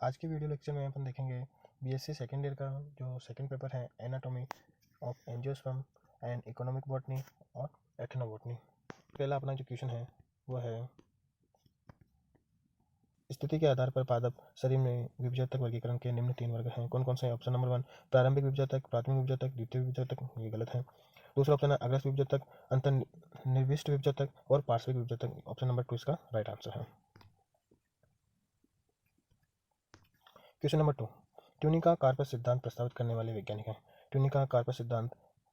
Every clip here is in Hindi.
आज के वीडियो लेक्चर में अपन देखेंगे बीएससी सेकेंड ईयर का जो सेकंड पेपर है anatomy of angiosperm and economic botany और एथनोबॉटनी। पहला अपना जो क्वेश्चन है वो है स्थिति के आधार पर पादप शरीर में विभजक वर्गीकरण के निम्न 3 वर्ग हैं। कौन कौन से? ऑप्शन नंबर 1 प्रारंभिक विभजक, प्राथमिक विभजक, द्वितीय विभजक, ये गलत है। दूसरा ऑप्शन है अग्रस्थ विभजक, अंतर्निविष्ट विभजक और पार्श्विक विभजक। ऑप्शन नंबर 2 इसका राइट आंसर है। क्वेश्चन नंबर 2 ट्यूनिका कार्पस सिद्धांत प्रस्तावित करने वाले वैज्ञानिक हैं। ट्यूनिका कार्पस सिद्धांत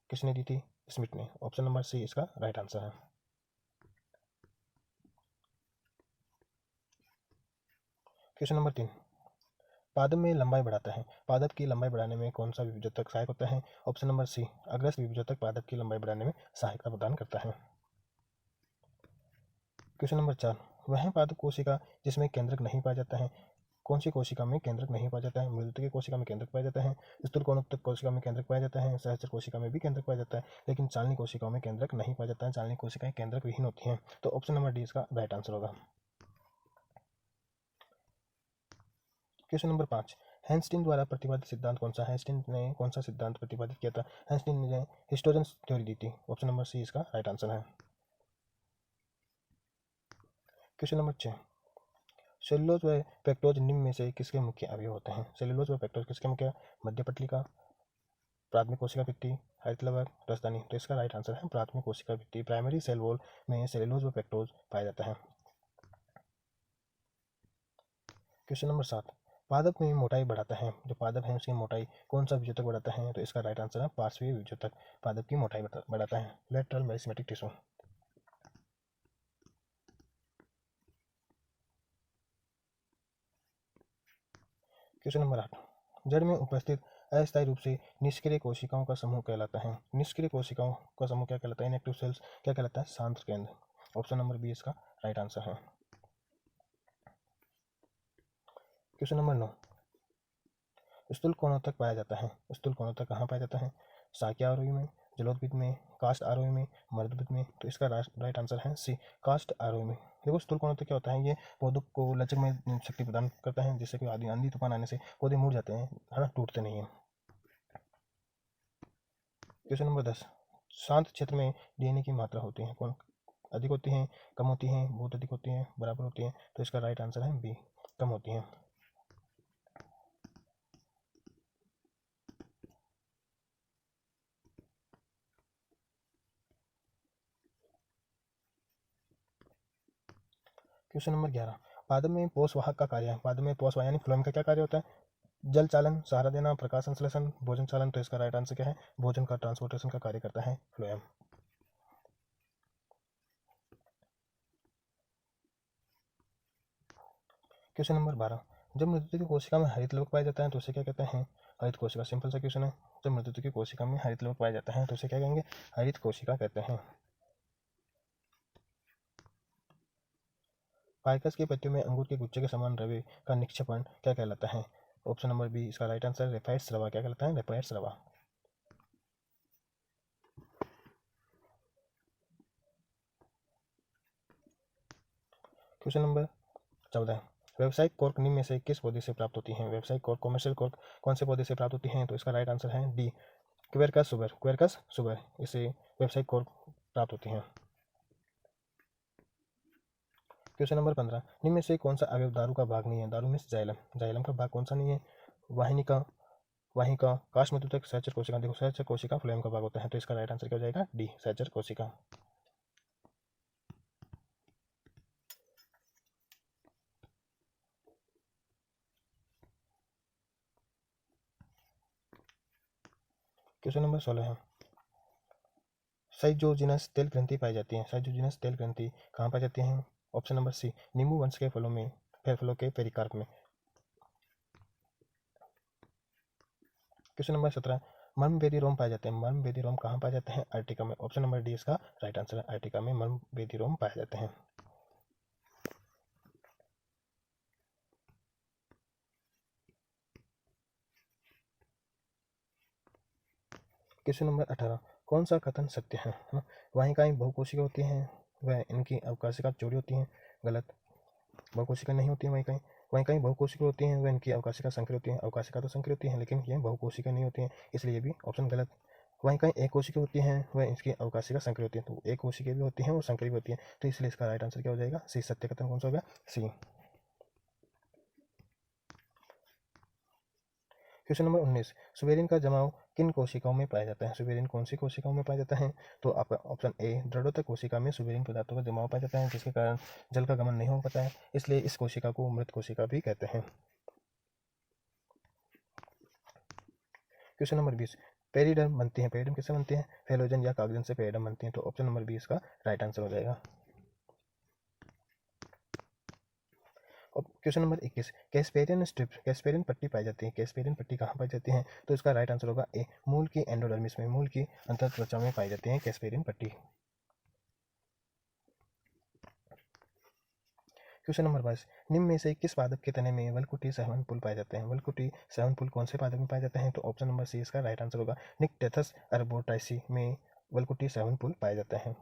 किसने दी थी? स्मिथ ने। ऑप्शन नंबर सी इसका राइट आंसर है। क्वेश्चन नंबर 3 पादप में लंबाई बढ़ाता है। पादप की लंबाई बढ़ाने में कौन सा विभजक सहायक होता है? ऑप्शन नंबर सी अग्रस्थ विभजक पादप की लंबाई बढ़ाने में सहायता प्रदान करता है। क्वेश्चन नंबर 4 वह पादप कोशिका जिसमें केंद्रक नहीं पाया जाता है। कौन सी कोशिका में केंद्रक नहीं पाया जाता है? मृदुकी कोशिका में केंद्रक पाया जाता है, स्थूल कोणोत्तक कोशिका में केंद्रक पाया जाता है, सहचर कोशिका में भी केंद्रक पाया जाता है, लेकिन चालनी कोशिकाओं में केंद्रक नहीं पाया जाता है। चालनी कोशिकाएं केंद्रक विहीन होती हैं। तो ऑप्शन नंबर डी इसका राइट आंसर होगा। क्वेश्चन नंबर 5 हैंस्टीन द्वारा प्रतिपादित सिद्धांत कौन सा है? हैंस्टीन ने कौन सा सिद्धांत प्रतिपादित किया था? हैंस्टीन ने हिस्टोजन थ्योरी दी थी। ऑप्शन नंबर सी इसका राइट आंसर है। क्वेश्चन नंबर 6 सेलुलोज व पेक्टोज निम्न में से किसके मुख्य अवयव होते हैं? सेलुलोज व पेक्टोज किसके मुख्य? मध्य पटलिका, प्राथमिक कोशिका भित्ति, हरित लवक, रसदानी। तो इसका राइट आंसर है प्राथमिक कोशिका भित्ति। प्राइमरी सेल वॉल में सेलुलोज व पेक्टोज पाया जाता है। क्वेश्चन नंबर 7 पादप में मोटाई बढ़ाता है। जो पादप है उसकी मोटाई कौन सा विभजक बढ़ाता है? तो इसका राइट आंसर है पार्श्वीय विभजक पादप की मोटाई बढ़ाता है, lateral meristematic tissue. Question number 8 जड़ में उपस्थित अस्थायी रूप से निष्क्रिय कोशिकाओं का समूह कहलाता है। निष्क्रिय कोशिकाओं का समूह क्या कहलाता है? इनएक्टिव सेल्स क्या कहलाता है? सांद्र केंद्र। ऑप्शन नंबर बी इसका राइट आंसर है। क्वेश्चन नंबर 9 स्थूल कोणोत्तक पाया जाता है। स्थूल कोणोत्तक कहाँ पाया जाता है? शाकीय आरोही में, जलोदभिद में, कास्ट आरोही में, मर्दभिद में। तो इसका राइट आंसर है सी कास्ट आरोही में। देखो स्थूल कोणोत्तक क्या होता है? ये पौधों को लचक में शक्ति प्रदान करता है, जिससे कि आदि आंधी तूफान आने से पौधे मुड़ जाते हैं, है ना, टूटते नहीं है। क्वेश्चन नंबर 10 शांत क्षेत्र में डीएनए की मात्रा होती है कौन? अधिक होती है, कम होती है, बहुत अधिक होती है, बराबर होती है। तो इसका राइट आंसर है बी कम होती है। क्वेश्चन नंबर 11 पादप में पोषवाहक का कार्य है। पादप में पोषवाहक यानी फ्लोएम का क्या कार्य होता है? जल चालन, सहारा देना, प्रकाश संश्लेषण, भोजन चालन। तो इसका राइट आंसर क्या है? भोजन का ट्रांसपोर्टेशन का कार्य करता है फ्लोएम। क्वेश्चन नंबर 12 जब मृत्यु की कोशिका में हरित लवक पाया जाता है तो उसे क्या कहते हैं? हरित कोशिका। सिंपल सा क्वेश्चन है। जब मृत्यु की कोशिका में हरित लवक पाया जाता है तो उसे क्या कहेंगे? हरित कोशिका कहते हैं। फाइकस की पत्तियों में अंगूर के गुच्छे के समान द्रव्य का निक्षेपण क्या कहलाता है? ऑप्शन नंबर बी इसका राइट आंसर रेफाइड स्रवा। क्या कहलाता है? रेफाइड स्रवा। क्वेश्चन नंबर 14 व्यावसायिक कॉर्क निम्न में से किस पौधे से प्राप्त होती है? व्यावसायिक कॉर्क, कॉमर्शियल कॉर्क कौन से पौधे से प्राप्त होती हैं? तो इसका राइट आंसर है डी क्वेरकस सुबर। क्वेरकस सुबर इससे व्यावसायिक कॉर्क प्राप्त होती हैं। क्वेश्चन नंबर 15 निम्न में से कौन सा अवयव दारू का भाग नहीं है? दारू में जाइलम। जाइलम का भाग कौन सा नहीं है? वाहिनिका, वाहिका, काश मधुतक, सहचर कोशिका। देखो सहचर कोशिका फ्लोएम का भाग होता है। तो इसका राइट आंसर क्या हो जाएगा? डी सहचर कोशिका। क्वेश्चन नंबर 16 है साइजोजिनस तेल ग्रंथि पाई जाती है। साइजोजिनस तेल ग्रंथि कहाँ पाई जाती है? ऑप्शन नंबर सी नींबू वंश के फलों में, फलों के पेरिकार्प में। क्वेश्चन नंबर 17 मर्मभेदी रोम पाए जाते हैं। मर्मभेदी रोम कहाँ पाए जाते हैं? अर्टिका में। ऑप्शन नंबर डी इसका राइट आंसर है। अर्टिका में मर्मभेदी रोम पाए जाते हैं। क्वेश्चन नंबर 18 कौन सा कथन सत्य है? वाहिकाएं बहुकोशिका होती हैं, वह इनकी अवकाशिका चौड़ी होती हैं। गलत, बहुकोशिका नहीं होती हैं वाहिकाएं। वहीं कहीं बहुकोशिकीय होती हैं, वह इनकी अवकाशिका संकरी होती हैं। अवकाशिका तो संकरी होती हैं लेकिन ये बहुकोशिकीय नहीं होती हैं, इसलिए ये भी ऑप्शन गलत। वहीं कहीं एक कोशिकीय होती हैं, वह इसकी अवकाशिका संकरी होती हैं। तो एक कोशिकीय भी होती हैं और संकरी भी होती हैं, तो इसलिए इसका राइट आंसर क्या हो जाएगा? सी। सत्य कथन कौन सा होगा? सी। क्वेश्चन नंबर 19, सुबेरिन का जमाव किन कोशिकाओं में पाया जाता है? सुबेरिन कौन सी कोशिकाओं में पाया जाता है? तो आपका ऑप्शन ए, दृढ़ोदक कोशिका में सुबेरिन पदार्थों का जमाव पाया जाता है, जिसके कारण जल का गमन नहीं हो पाता है, इसलिए इस कोशिका को मृत कोशिका भी कहते हैं। क्वेश्चन नंबर 20, पेरिडर्म बनती है। पेरिडर्म किससे बनती है? फेलोजन या कागजन से पेरिडर्म बनती है, तो ऑप्शन नंबर 20 का राइट आंसर हो जाएगा। और question number 21, Casparian strip, Casparian पट्टी पाई जाती है। कैस्पेरियन पट्टी कहाँ पाई जाती है? तो इसका राइट आंसर होगा ए, मूल की एंडोडर्मिस में, मूल की अंतर त्वचा में पाई जाती है कैस्पेरियन पट्टी। क्वेश्चन नंबर 22, निम्न में से किस पादप के तने में वलकुटी सेवन पुल पाए जाते हैं? वलकुटी सेवन पुल कौन से पादप में पाए जाते हैं? तो ऑप्शन नंबर सी इसका राइट आंसर होगा। निक्टेथस अर्बोटाइसी में वलकुटी सेवन पुल पाए जाते हैं।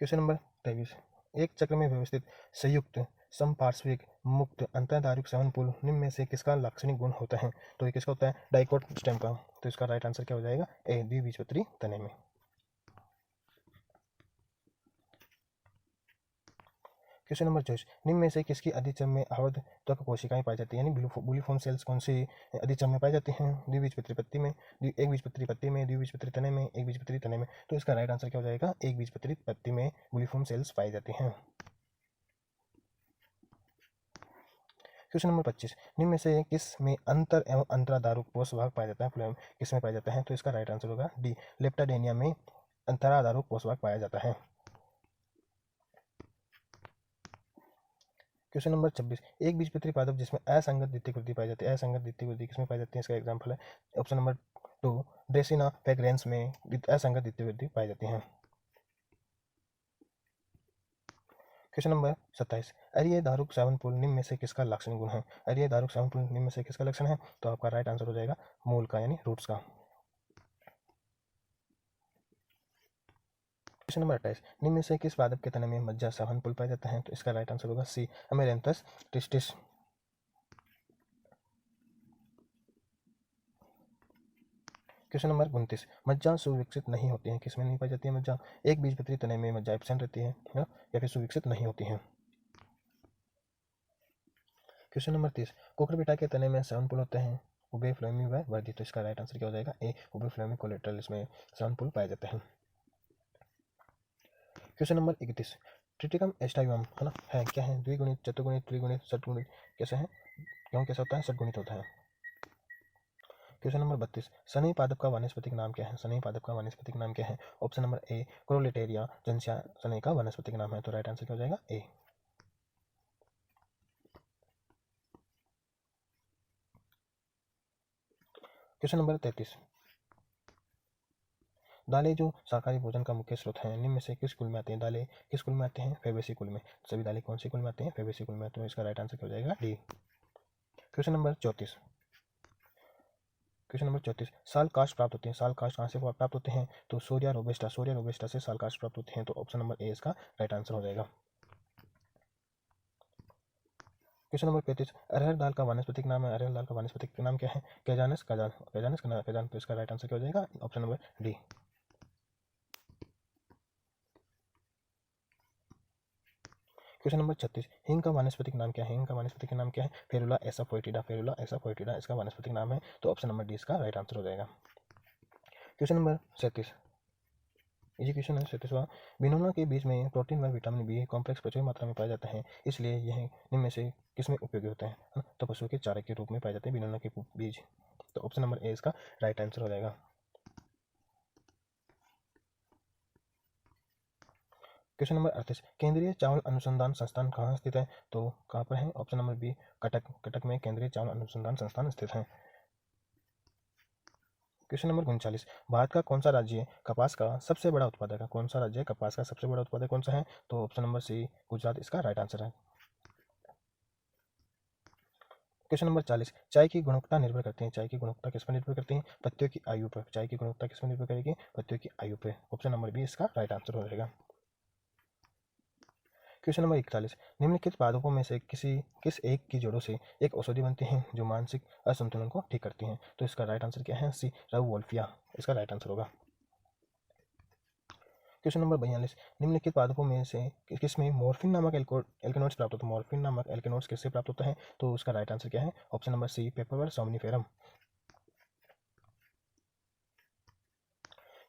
क्वेश्चन नंबर 23, एक चक्र में व्यवस्थित संयुक्त समपार्श्विक मुक्त अंतर्धारुक सेवन पुल निम्न में से किसका लाक्षणिक गुण होता है? तो ये किसका होता है? डाइकोट स्टेम का। तो इसका राइट आंसर क्या हो जाएगा? ए, द्विबीजपत्री तने में। क्वेश्चन नंबर 24, निम्न में से किसकी अधिचम में आबद्ध त्वक कोशिकाएं पाई जाती है? यानी बुलिफॉर्म सेल्स कौन सी अधिचम में पाई जाती हैं? द्विबीजपत्री पत्ती में, एक बीजपत्री पत्ती में, द्विबीजपत्री तने में, एक बीजपत्री तने में। तो इसका राइट आंसर क्या हो जाएगा? एक बीजपत्री पत्ती में बुलिफॉर्म सेल्स पाई जाती हैं। क्वेश्चन नंबर 25, निम्न में से किस में अंतर एवं अंतराधारुक कोष भाग पाया जाता है? फ्लोएम किस में पाया जाता है? तो इसका राइट आंसर होगा डी, लेप्टाडेनिया में अंतराधारुक कोष भाग पाया जाता है। क्वेश्चन नंबर 26, एक बीजपत्री पादप जिसमें असंगत द्वितीय वृद्धि पाई जाती है। असंगत द्वितीय वृद्धि किसमें पाई जाती है? इसका एग्जाम्पल है ऑप्शन नंबर 2, ड्रेसिना फ्रेग्रेंस में असंगत द्वितीय वृद्धि पाई जाती है। क्वेश्चन नंबर 27, अरिय दारुक सेवन पुल निम्न में से किसका लाक्षणिक गुण है? अरिय दारुक सेवन पुल निम्न में से किसका लक्षण है? तो आपका राइट आंसर हो जाएगा मूल का, यानी रूट्स का। क्वेश्चन नंबर 28, निम्न में से किस पादप के तने में मज्जा सेवन पुल पाया जाता है? तो इसका राइट आंसर होगा सी, अमेरेंथस टिस्टिस। क्वेश्चन नंबर 29, मज्जा सुविकसित नहीं होती है। किसमें नहीं पाई जाती है मज्जा? एक बीजपत्री तने में मज्जा एब्सेंट रहती है ना, या फिर सुविकसित नहीं होती है। क्वेश्चन नंबर 30, कुकुरबिटा के तने में सेवन पुल होते हैं, उबे फ्लोएमी व वर्धी। तो इसका राइट आंसर क्या हो जाएगा? ए, उबे फ्लोएमी कोलेटरल इसमें सेवन पुल पाए जाते हैं। क्वेश्चन नंबर 31, ट्रिटिकम एस्टाइवम है ना, है क्या है? द्विगुणित, चतुर्गुणित, त्रिगुणित, षटगुणित कैसे है? क्यों कैसा होता है? षटगुणित होता है। क्वेश्चन नंबर 32, सनई पादप का वानस्पतिक नाम क्या है? सनई पादप का वानस्पतिक नाम क्या है? ऑप्शन नंबर ए, क्रोलेटेरिया जेंसिया सनई का वानस्पतिक नाम है। तो राइट आंसर क्या हो जाएगा? ए। क्वेश्चन नंबर 33, दालें जो शाकाहारी भोजन का मुख्य स्रोत हैं, निम्न में से किस कुल में आते हैं? दालें किस कुल में आते हैं? फेबेसी कुल में। सभी दालें कौन सी कुल में आते हैं? फेबेसी कुल में। तो इसका राइट आंसर क्या हो जाएगा? D. Question number 34, question number 34, साल कास्ट प्राप्त होते हैं। साल कास्ट कहाँ से प्राप्त होते हैं? तो सोरिया रोबेस्टा, सोरिया रोबेस्टा से साल कास्ट प्राप्त होते हैं। तो ऑप्शन नंबर ए इसका राइट आंसर हो जाएगा। क्वेश्चन नंबर 35, अरहर दाल का वानस्पतिक नाम है। अरहर दाल का वानस्पतिक नाम क्या है? कैजानस काजान, कैजानस काजान। तो इसका राइट आंसर क्या हो जाएगा? Option number D. Question number 36, हिंग का वानस्पतिक नाम क्या है? हिंग का वानस्पतिक नाम क्या है? फेरुला एसाफोइटिडा, फेरुला एसाफोइटिडा इसका वानस्पतिक नाम है। तो ऑप्शन नंबर डी इसका राइट आंसर हो जाएगा। क्वेश्चन नंबर 37, ये क्वेश्चन है 37वां, बिनोला के बीज में प्रोटीन व विटामिन बी कॉम्प्लेक्स प्रचुर मात्रा में पाया जाता है, इसलिए यह निम्न में से किसमें उपयोगी होता है ना? तो पशुओं के चारे के रूप में पाए जाते हैं बिनोला के बीज। तो ऑप्शन नंबर ए इसका राइट आंसर हो जाएगा। क्वेश्चन नंबर 38, केंद्रीय चावल अनुसंधान संस्थान कहाँ स्थित है? तो कहाँ पर है? Option number B, Cuttack, Cuttack में केंद्रीय चावल अनुसंधान संस्थान स्थित है। क्वेश्चन नंबर 39, भारत का कौन सा राज्य कपास का सबसे बड़ा उत्पादक है? कौन सा राज्य कपास का सबसे बड़ा उत्पादक कौन सा है? तो ऑप्शन नंबर सी, गुजरात इसका राइट आंसर है। क्वेश्चन नंबर 40, चाय की गुणवत्ता निर्भर करती है, चाय की गुणवत्ता किस पर निर्भर करती है? पत्तियों की आयु पर। चाय की गुणवत्ता किस पर निर्भर करेगी? पत्तियों की आयु पर। ऑप्शन नंबर बी इसका राइट आंसर हो जाएगा। क्वेश्चन नंबर 41, निम्नलिखित पादपों में से किस एक की जड़ों से एक औषधि बनती है जो मानसिक असंतुलन को ठीक करती है? तो इसका राइट आंसर क्या है? सी रउवोल्फिया इसका राइट आंसर होगा। क्वेश्चन नंबर 42, निम्नलिखित पादपों में से किसमें मॉर्फिन नामक एल्केनोइड्स प्राप्त होता है? मॉर्फिन नामक एल्केनोइड्स किससे प्राप्त होता है? तो उसका राइट आंसर क्या है? ऑप्शन नंबर सी पेपरवर सोमनिफेरम।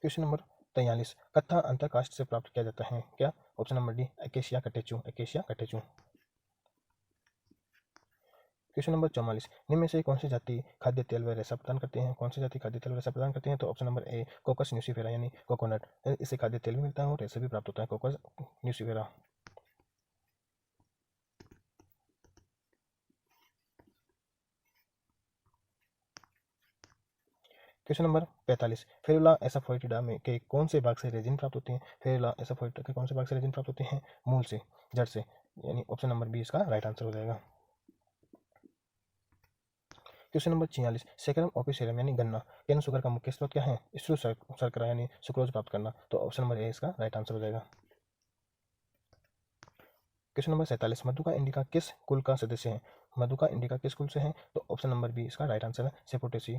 क्वेश्चन नंबर 43, कत्था अंतरकाष्ठ से प्राप्त किया जाता है क्या? Option number D acacia catechu, acacia catechu. Question number 44, निम्न में से कौन सी जाति खाद्य तेल व रेशा प्रदान करते हैं? कौन सी जाति खाद्य तेल व रेशा प्रदान करते हैं? तो ऑप्शन नंबर ए कोकस न्यूसीफेरा यानी कोकोनट, इससे खाद्य तेल भी मिलता है और रेशा भी प्राप्त होता है, कोकस nucifera. Question number 45, Ferula asafoetida में के कौन से भाग से रेजिन प्राप्त होती है? फेरुला एसाफोइटिडा के कौन से भाग से रेजिन प्राप्त होती है? मूल से, जड़ से, यानी ऑप्शन नंबर बी इसका राइट आंसर हो जाएगा। क्वेश्चन नंबर 46, सेक्रम ओपिसेरम यानी गन्ना केन शुगर का मुख्य स्रोत क्या है? शर्करा यानी सुक्रोज प्राप्त करना, तो ऑप्शन नंबर ए इसका राइट आंसर हो जाएगा। क्वेश्चन नंबर 47, मधुका इंडिका किस कुल का सदस्य है? मधुका इंडिका किस कुल से है? तो ऑप्शन नंबर बी इसका राइट आंसर है, सेपोटेसी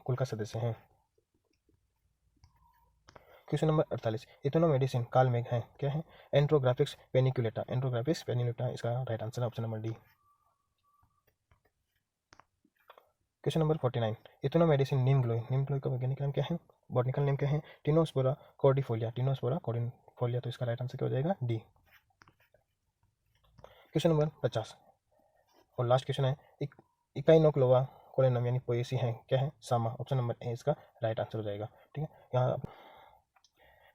कुल का सदस्य है। क्वेश्चन नंबर 48, इथेनो मेडिसिन कालमेघ है क्या है? एंट्रोग्राफिक्स पेनिकुलेटा, एंट्रोग्राफिक्स पेनिकुलेटा इसका राइट आंसर है, option number D. Question number 49, ethnomedicine नीम ग्लोई का वैज्ञानिक नाम क्या है? बॉटनिकल नेम क्या है? टिनोस्पोरा कॉर्डिफोलिया, टिनोस्पोरा कॉर्डिफोलिया, तो इसका राइट आंसर क्या हो जाएगा? डी। क्वेश्चन नंबर 50 और लास्ट क्वेश्चन है, इकाइनोक्लोवा कोलेनम यानी पोएसी है क्या है? सामा, ऑप्शन नंबर ए इसका राइट आंसर हो जाएगा। ठीक है,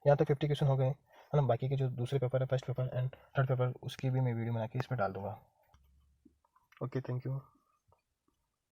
यहाँ तक 50 क्वेश्चन हो गए, है ना। बाकी के जो दूसरे पेपर है, first paper and third paper, उसकी भी मैं वीडियो बना के इसमें डाल दूंगा। Okay, thank you.